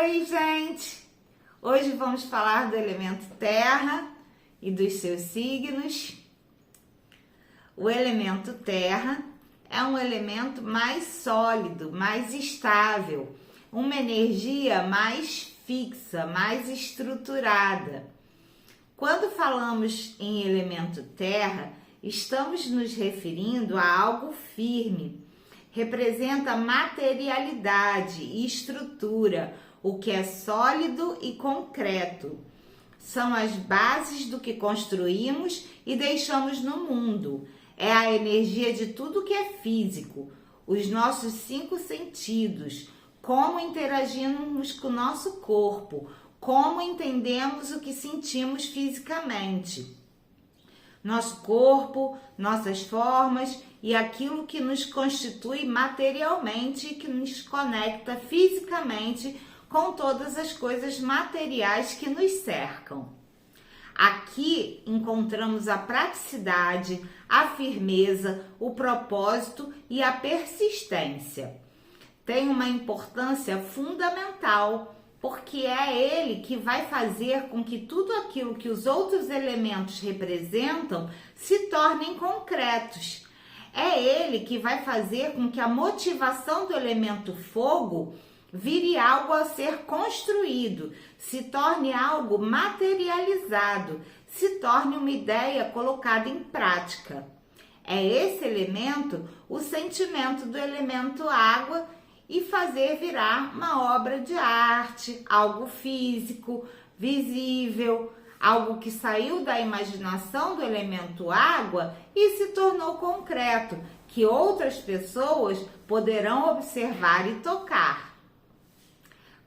Oi, gente! Hoje vamos falar do elemento terra e dos seus signos. O elemento terra é um elemento mais sólido, mais estável, uma energia mais fixa, mais estruturada. Quando falamos em elemento terra, estamos nos referindo a algo firme. Representa materialidade e estrutura, o que é sólido e concreto. São as bases do que construímos e deixamos no mundo. É a energia de tudo que é físico, os nossos 5 sentidos, como interagimos com o nosso corpo, como entendemos o que sentimos fisicamente. Nosso corpo, nossas formas e aquilo que nos constitui materialmente e que nos conecta fisicamente com todas as coisas materiais que nos cercam. Aqui encontramos a praticidade, a firmeza, o propósito e a persistência. Tem uma importância fundamental, porque é ele que vai fazer com que tudo aquilo que os outros elementos representam se tornem concretos. É ele que vai fazer com que a motivação do elemento fogo vire algo a ser construído, se torne algo materializado, se torne uma ideia colocada em prática. É esse elemento o sentimento do elemento água e fazer virar uma obra de arte, algo físico, visível, algo que saiu da imaginação do elemento água e se tornou concreto, que outras pessoas poderão observar e tocar.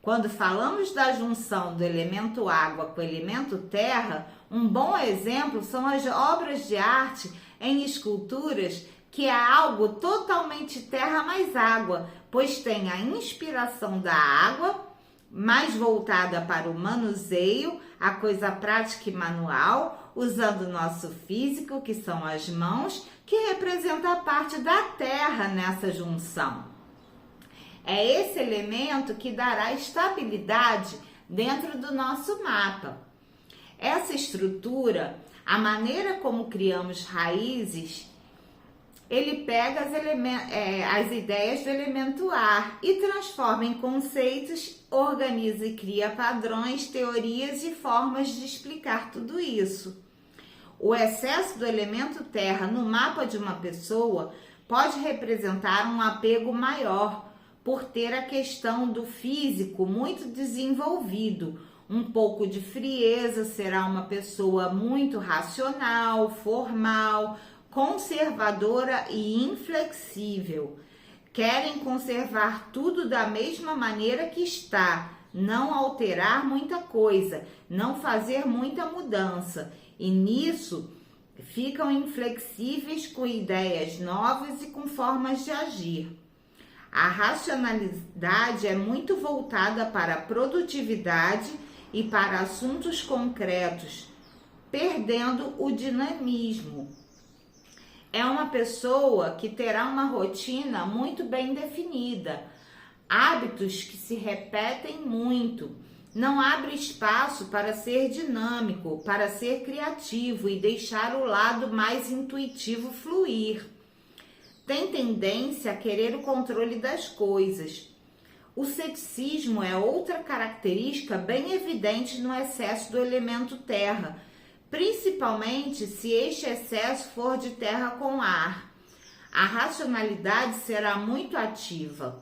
Quando falamos da junção do elemento água com o elemento terra, um bom exemplo são as obras de arte em esculturas, que é algo totalmente terra mais água, pois tem a inspiração da água, mais voltada para o manuseio, a coisa prática e manual, usando o nosso físico, que são as mãos, que representa a parte da terra nessa junção. É esse elemento que dará estabilidade dentro do nosso mapa. Essa estrutura, a maneira como criamos raízes, ele pega as ideias do elemento ar e transforma em conceitos, organiza e cria padrões, teorias e formas de explicar tudo isso. O excesso do elemento terra no mapa de uma pessoa pode representar um apego maior, por ter a questão do físico muito desenvolvido. Um pouco de frieza, será uma pessoa muito racional, formal, conservadora e inflexível. Querem conservar tudo da mesma maneira que está, não alterar muita coisa, não fazer muita mudança. E nisso ficam inflexíveis com ideias novas e com formas de agir. A racionalidade é muito voltada para a produtividade e para assuntos concretos, perdendo o dinamismo. É uma pessoa que terá uma rotina muito bem definida, hábitos que se repetem muito, não abre espaço para ser dinâmico, para ser criativo e deixar o lado mais intuitivo fluir. Tem tendência a querer o controle das coisas. O ceticismo é outra característica bem evidente no excesso do elemento terra, principalmente se este excesso for de terra com ar. A racionalidade será muito ativa.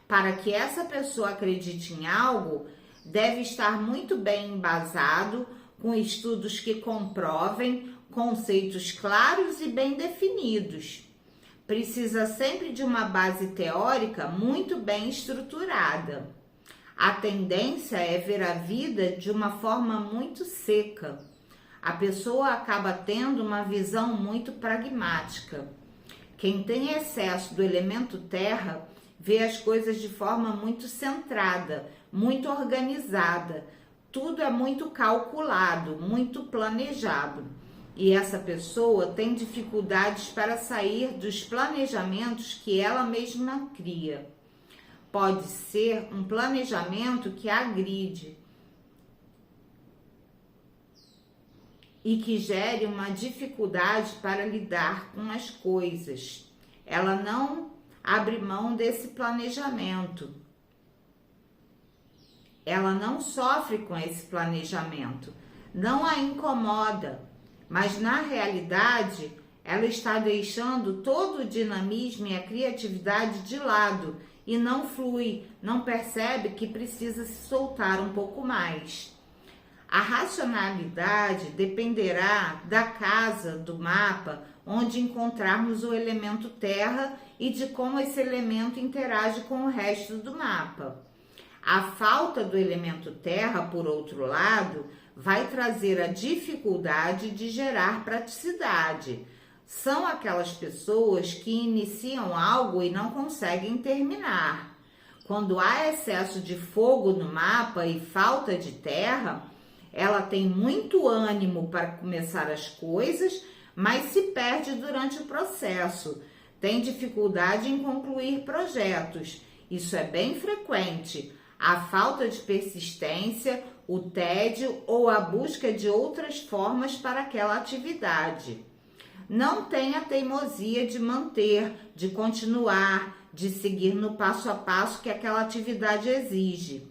Para que essa pessoa acredite em algo, deve estar muito bem embasado, com estudos que comprovem, conceitos claros e bem definidos. Precisa sempre de uma base teórica muito bem estruturada. A tendência é ver a vida de uma forma muito seca. A pessoa acaba tendo uma visão muito pragmática. Quem tem excesso do elemento terra vê as coisas de forma muito centrada, muito organizada. Tudo é muito calculado, muito planejado. E essa pessoa tem dificuldades para sair dos planejamentos que ela mesma cria. pode ser um planejamento que agride e que gere uma dificuldade para lidar com as coisas. Ela não abre mão desse planejamento. Ela não sofre com esse planejamento, não a incomoda, mas na realidade ela está deixando todo o dinamismo e a criatividade de lado e não flui, não percebe que precisa se soltar um pouco mais. A racionalidade dependerá da casa do mapa onde encontrarmos o elemento terra e de como esse elemento interage com o resto do mapa. A falta do elemento terra, por outro lado, vai trazer a dificuldade de gerar praticidade. São aquelas pessoas que iniciam algo e não conseguem terminar. Quando há excesso de fogo no mapa e falta de terra, ela tem muito ânimo para começar as coisas, mas se perde durante o processo. Tem dificuldade em concluir projetos. Isso é bem frequente. A falta de persistência, o tédio ou a busca de outras formas para aquela atividade. Não tem a teimosia de manter, de continuar, de seguir no passo a passo que aquela atividade exige.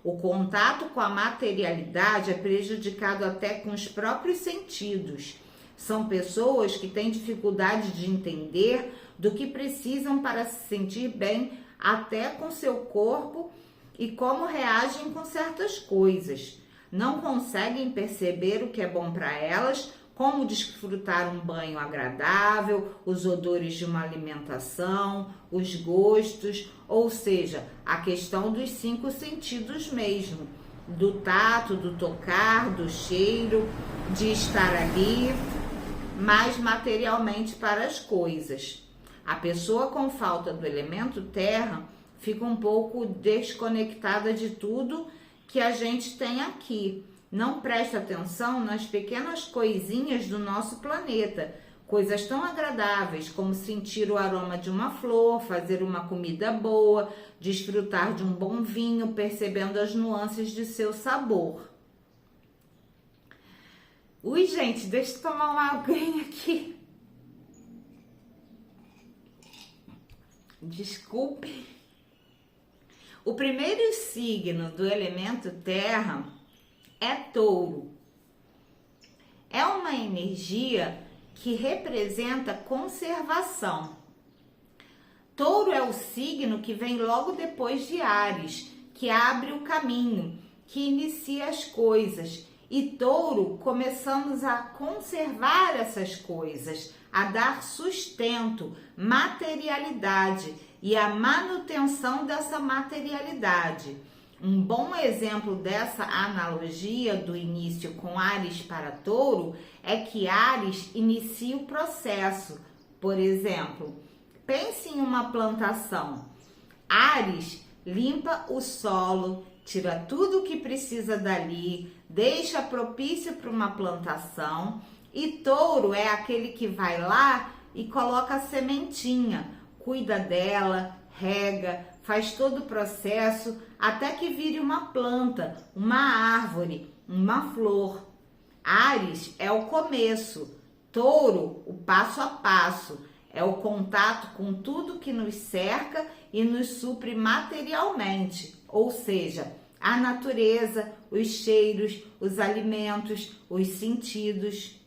O contato com a materialidade é prejudicado até com os próprios sentidos. São pessoas que têm dificuldade de entender do que precisam para se sentir bem até com seu corpo e como reagem com certas coisas. Não conseguem perceber o que é bom para elas, como desfrutar um banho agradável, os odores de uma alimentação, os gostos, ou seja, a questão dos 5 sentidos mesmo, do tato, do tocar, do cheiro, de estar ali, mais materialmente para as coisas. A pessoa com falta do elemento terra fica um pouco desconectada de tudo que a gente tem aqui. Não presta atenção nas pequenas coisinhas do nosso planeta, coisas tão agradáveis como sentir o aroma de uma flor, fazer uma comida boa, desfrutar de um bom vinho, percebendo as nuances de seu sabor. Ui, gente, deixa eu tomar uma aguinha aqui. Desculpe. O primeiro signo do elemento terra é touro. É uma energia que representa conservação. Touro é o signo que vem logo depois de Áries, que abre o caminho, que inicia as coisas. E touro, começamos a conservar essas coisas, a dar sustento, materialidade e a manutenção dessa materialidade. Um bom exemplo dessa analogia do início com Áries para Touro é que Áries inicia o processo. Por exemplo, pense em uma plantação. Áries limpa o solo, tira tudo o que precisa dali, deixa propício para uma plantação, e Touro é aquele que vai lá e coloca a sementinha, cuida dela, rega, faz todo o processo até que vire uma planta, uma árvore, uma flor. Áries é o começo, Touro o passo a passo, é o contato com tudo que nos cerca e nos supre materialmente, ou seja, a natureza, os cheiros, os alimentos, os sentidos.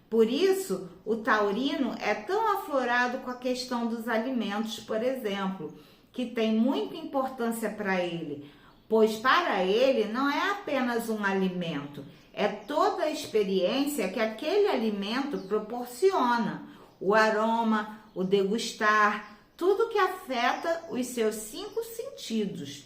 Por isso, o taurino é tão aflorado com a questão dos alimentos, por exemplo, que tem muita importância para ele, pois para ele não é apenas um alimento, é toda a experiência que aquele alimento proporciona, o aroma, o degustar, tudo que afeta os seus 5 sentidos.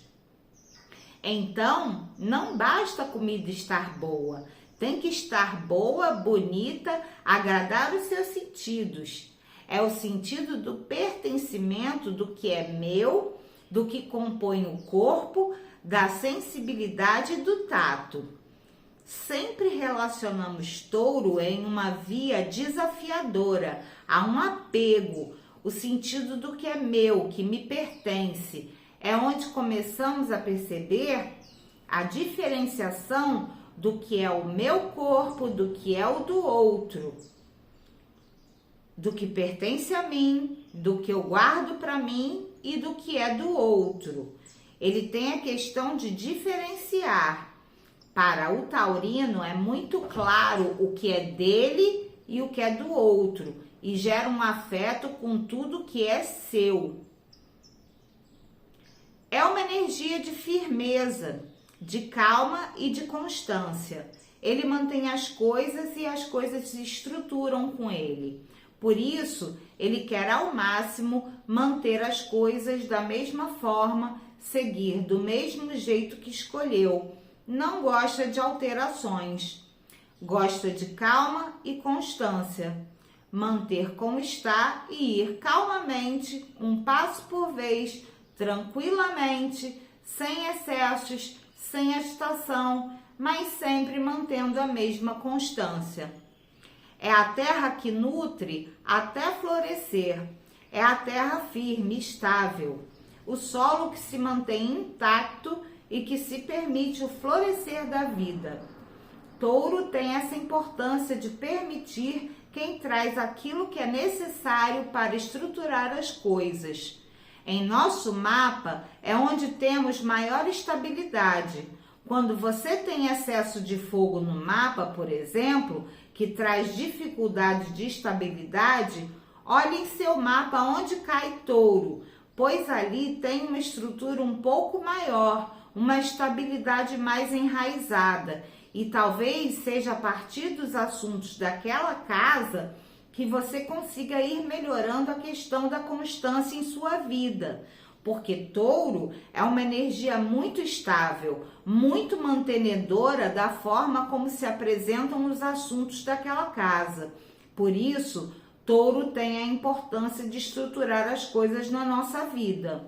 Então, não basta a comida estar boa, tem que estar boa, bonita, agradar os seus sentidos. É o sentido do pertencimento do que é meu, do que compõe o corpo, da sensibilidade e do tato. Sempre relacionamos touro em uma via desafiadora, a um apego, o sentido do que é meu, que me pertence. é onde começamos a perceber a diferenciação do que é o meu corpo, do que é o do outro, do que pertence a mim, do que eu guardo para mim e do que é do outro. Ele tem a questão de diferenciar. Para o taurino é muito claro o que é dele e o que é do outro, e gera um afeto com tudo que é seu. É uma energia de firmeza, de calma e de constância. Ele mantém as coisas e as coisas se estruturam com ele. Por isso, ele quer ao máximo manter as coisas da mesma forma, seguir do mesmo jeito que escolheu. Não gosta de alterações. Gosta de calma e constância. Manter como está e ir calmamente, um passo por vez, tranquilamente, sem excessos, sem agitação, mas sempre mantendo a mesma constância. É a terra que nutre até florescer. É a terra firme, estável. O solo que se mantém intacto e que se permite o florescer da vida. Touro tem essa importância de permitir quem traz aquilo que é necessário para estruturar as coisas. Em nosso mapa é onde temos maior estabilidade. Quando você tem excesso de fogo no mapa, por exemplo, que traz dificuldade de estabilidade, olhe em seu mapa onde cai Touro, pois ali tem uma estrutura um pouco maior, uma estabilidade mais enraizada, e talvez seja a partir dos assuntos daquela casa que você consiga ir melhorando a questão da constância em sua vida, porque Touro é uma energia muito estável, muito mantenedora da forma como se apresentam os assuntos daquela casa. Por isso, Touro tem a importância de estruturar as coisas na nossa vida.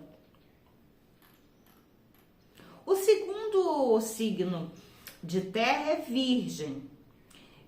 O segundo signo de terra é Virgem.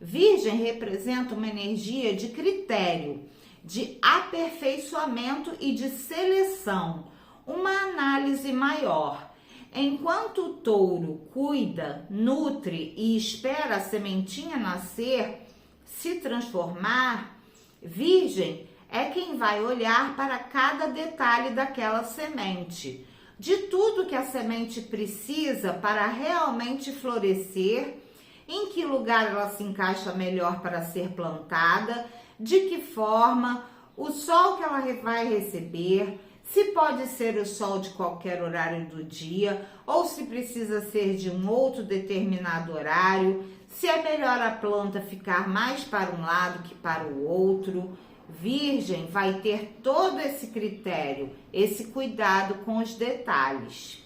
Virgem representa uma energia de critério, de aperfeiçoamento e de seleção, uma análise maior. Enquanto o Touro cuida, nutre e espera a sementinha nascer, se transformar, Virgem é quem vai olhar para cada detalhe daquela semente, de tudo que a semente precisa para realmente florescer, em que lugar ela se encaixa melhor para ser plantada, de que forma, o sol que ela vai receber, se pode ser o sol de qualquer horário do dia ou se precisa ser de um outro determinado horário, se é melhor a planta ficar mais para um lado que para o outro. Virgem vai ter todo esse critério, esse cuidado com os detalhes.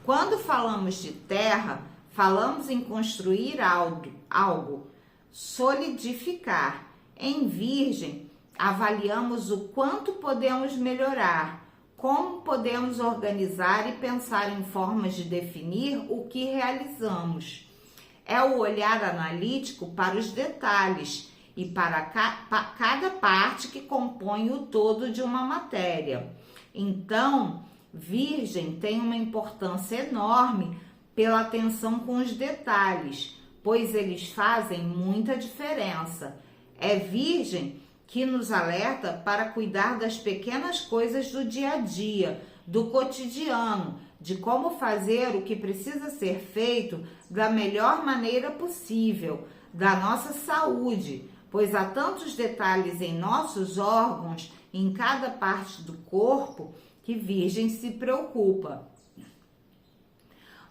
Quando falamos de terra, falamos em construir algo, solidificar. Em Virgem, avaliamos o quanto podemos melhorar, como podemos organizar e pensar em formas de definir o que realizamos. É o olhar analítico para os detalhes e para cada parte que compõe o todo de uma matéria. Então, Virgem tem uma importância enorme pela atenção com os detalhes, pois eles fazem muita diferença. É Virgem que nos alerta para cuidar das pequenas coisas do dia a dia, do cotidiano, de como fazer o que precisa ser feito da melhor maneira possível, da nossa saúde, pois há tantos detalhes em nossos órgãos, em cada parte do corpo, que Virgem se preocupa.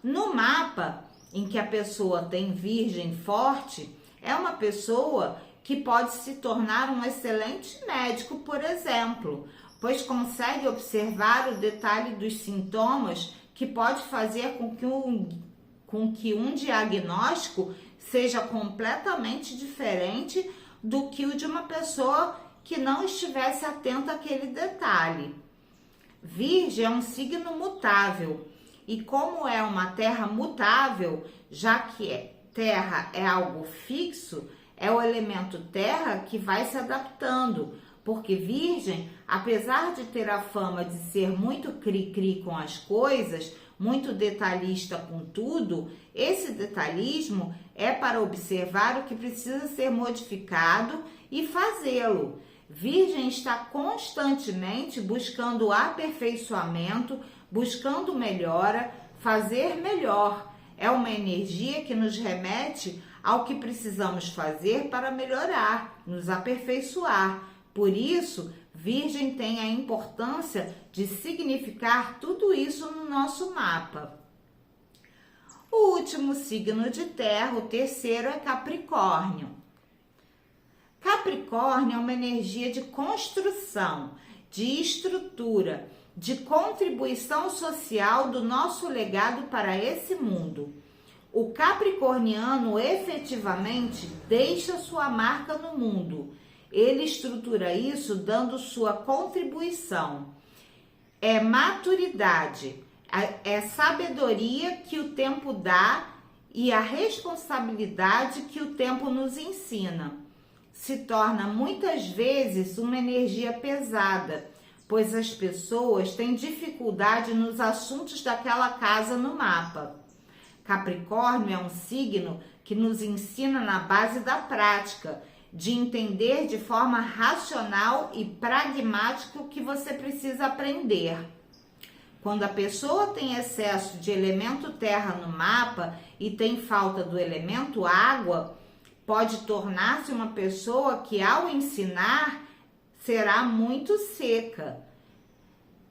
No mapa em que a pessoa tem Virgem forte, é uma pessoa que pode se tornar um excelente médico, por exemplo, pois consegue observar o detalhe dos sintomas que pode fazer com que um diagnóstico seja completamente diferente do que o de uma pessoa que não estivesse atenta àquele detalhe. Virgem é um signo mutável, e como é uma terra mutável, já que terra é algo fixo, é o elemento terra que vai se adaptando, porque Virgem, apesar de ter a fama de ser muito cri-cri com as coisas, muito detalhista com tudo, esse detalhismo é para observar o que precisa ser modificado e fazê-lo. Virgem está constantemente buscando aperfeiçoamento, buscando melhora, fazer melhor. É uma energia que nos remete ao que precisamos fazer para melhorar, nos aperfeiçoar. Por isso, Virgem tem a importância de significar tudo isso no nosso mapa. O último signo de terra, o terceiro, é Capricórnio. Capricórnio é uma energia de construção, de estrutura, de contribuição social do nosso legado para esse mundo. O capricorniano efetivamente deixa sua marca no mundo. Ele estrutura isso dando sua contribuição. É maturidade, é sabedoria que o tempo dá e a responsabilidade que o tempo nos ensina. Se torna muitas vezes uma energia pesada, pois as pessoas têm dificuldade nos assuntos daquela casa no mapa. Capricórnio é um signo que nos ensina na base da prática, de entender de forma racional e pragmática o que você precisa aprender. Quando a pessoa tem excesso de elemento terra no mapa e tem falta do elemento água, pode tornar-se uma pessoa que, ao ensinar, será muito seca.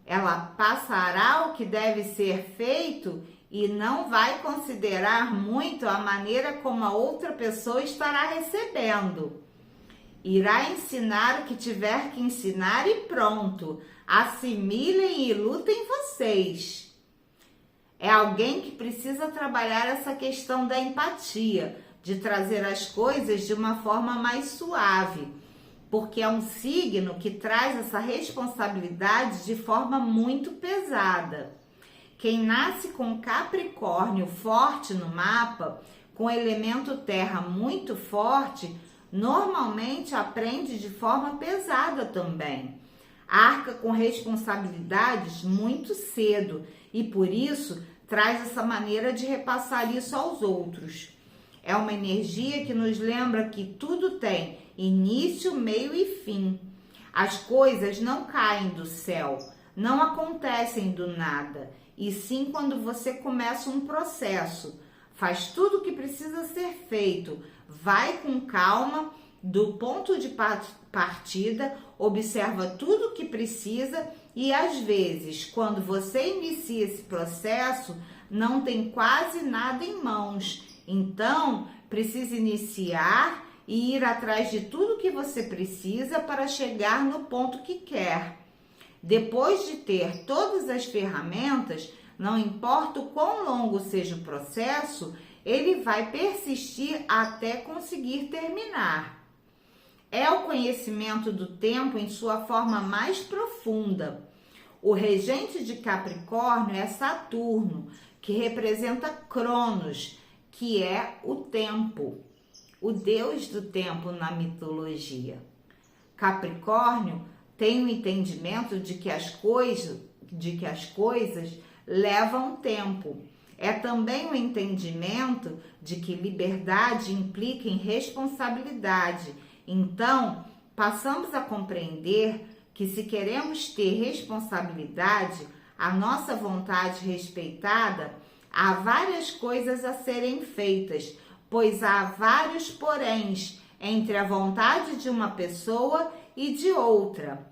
Ela passará o que deve ser feito e não vai considerar muito a maneira como a outra pessoa estará recebendo. Irá ensinar o que tiver que ensinar e pronto. Assimilem e lutem vocês. É alguém que precisa trabalhar essa questão da empatia, de trazer as coisas de uma forma mais suave, porque é um signo que traz essa responsabilidade de forma muito pesada. Quem nasce com Capricórnio forte no mapa, com elemento terra muito forte, normalmente aprende de forma pesada também. Arca com responsabilidades muito cedo e por isso traz essa maneira de repassar isso aos outros. É uma energia que nos lembra que tudo tem início, meio e fim. As coisas não caem do céu, não acontecem do nada, e sim quando você começa um processo. Faz tudo o que precisa ser feito, vai com calma do ponto de partida, observa tudo o que precisa e às vezes, quando você inicia esse processo, não tem quase nada em mãos. Então, precisa iniciar e ir atrás de tudo que você precisa para chegar no ponto que quer. Depois de ter todas as ferramentas, não importa o quão longo seja o processo, ele vai persistir até conseguir terminar. É o conhecimento do tempo em sua forma mais profunda. O regente de Capricórnio é Saturno, que representa Cronos, que é o tempo, o deus do tempo na mitologia. Capricórnio tem o entendimento de que as coisas levam tempo. É também o entendimento de que liberdade implica em responsabilidade. Então, passamos a compreender que se queremos ter responsabilidade, a nossa vontade respeitada, há várias coisas a serem feitas, pois há vários poréns entre a vontade de uma pessoa e de outra.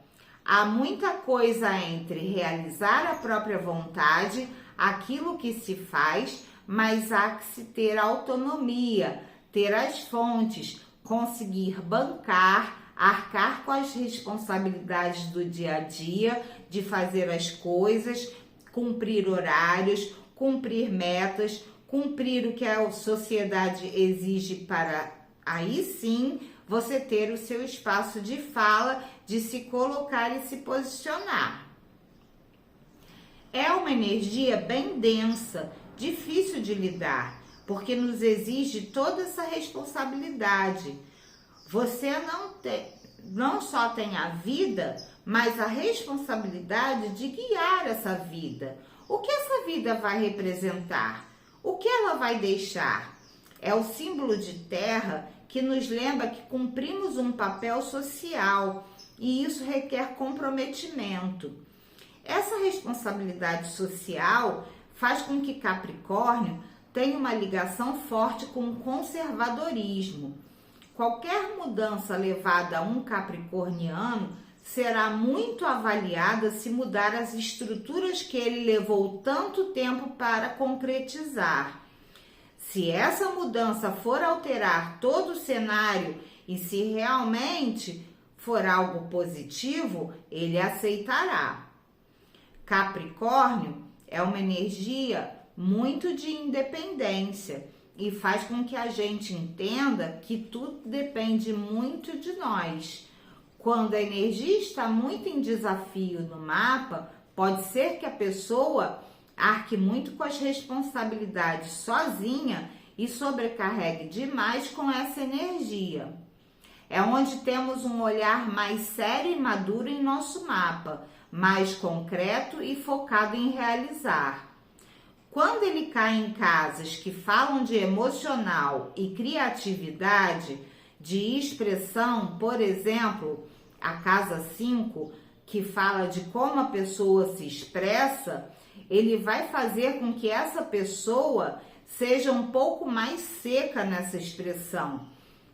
Há muita coisa entre realizar a própria vontade, aquilo que se faz, mas há que se ter autonomia, ter as fontes, conseguir bancar, arcar com as responsabilidades do dia a dia, de fazer as coisas, cumprir horários, cumprir metas, cumprir o que a sociedade exige para aí sim você ter o seu espaço de fala, de se colocar e se posicionar. É uma energia bem densa, difícil de lidar, porque nos exige toda essa responsabilidade. Você não só tem a vida, mas a responsabilidade de guiar essa vida. O que essa vida vai representar? O que ela vai deixar? É o símbolo de terra que nos lembra que cumprimos um papel social e isso requer comprometimento. Essa responsabilidade social faz com que Capricórnio tenha uma ligação forte com o conservadorismo. Qualquer mudança levada a um capricorniano será muito avaliada se mudar as estruturas que ele levou tanto tempo para concretizar. Se essa mudança for alterar todo o cenário e se realmente for algo positivo, ele aceitará. Capricórnio é uma energia muito de independência e faz com que a gente entenda que tudo depende muito de nós. Quando a energia está muito em desafio no mapa, pode ser que a pessoa arque muito com as responsabilidades sozinha e sobrecarregue demais com essa energia. É onde temos um olhar mais sério e maduro em nosso mapa, mais concreto e focado em realizar. Quando ele cai em casas que falam de emocional e criatividade, de expressão, por exemplo, a casa 5, que fala de como a pessoa se expressa, ele vai fazer com que essa pessoa seja um pouco mais seca nessa expressão,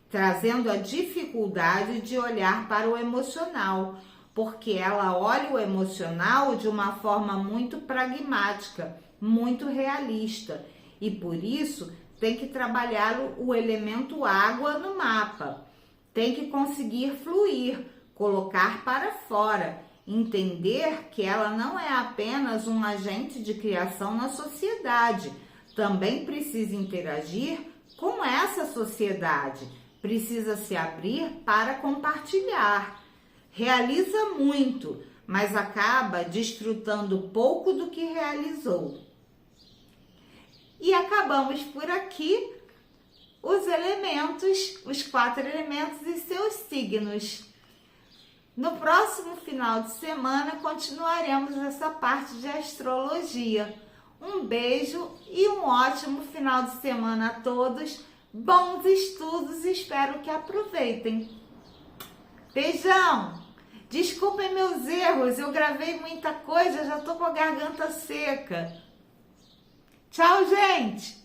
trazendo a dificuldade de olhar para o emocional, porque ela olha o emocional de uma forma muito pragmática, muito realista, e por isso tem que trabalhar o elemento água no mapa, tem que conseguir fluir, colocar para fora, entender que ela não é apenas um agente de criação na sociedade, também precisa interagir com essa sociedade, precisa se abrir para compartilhar. Realiza muito, mas acaba desfrutando pouco do que realizou. E acabamos por aqui os elementos, os 4 elementos e seus signos. No próximo final de semana continuaremos essa parte de astrologia. Um beijo e um ótimo final de semana a todos. Bons estudos e espero que aproveitem. Beijão! Desculpem meus erros, eu gravei muita coisa, já tô com a garganta seca. Tchau, gente!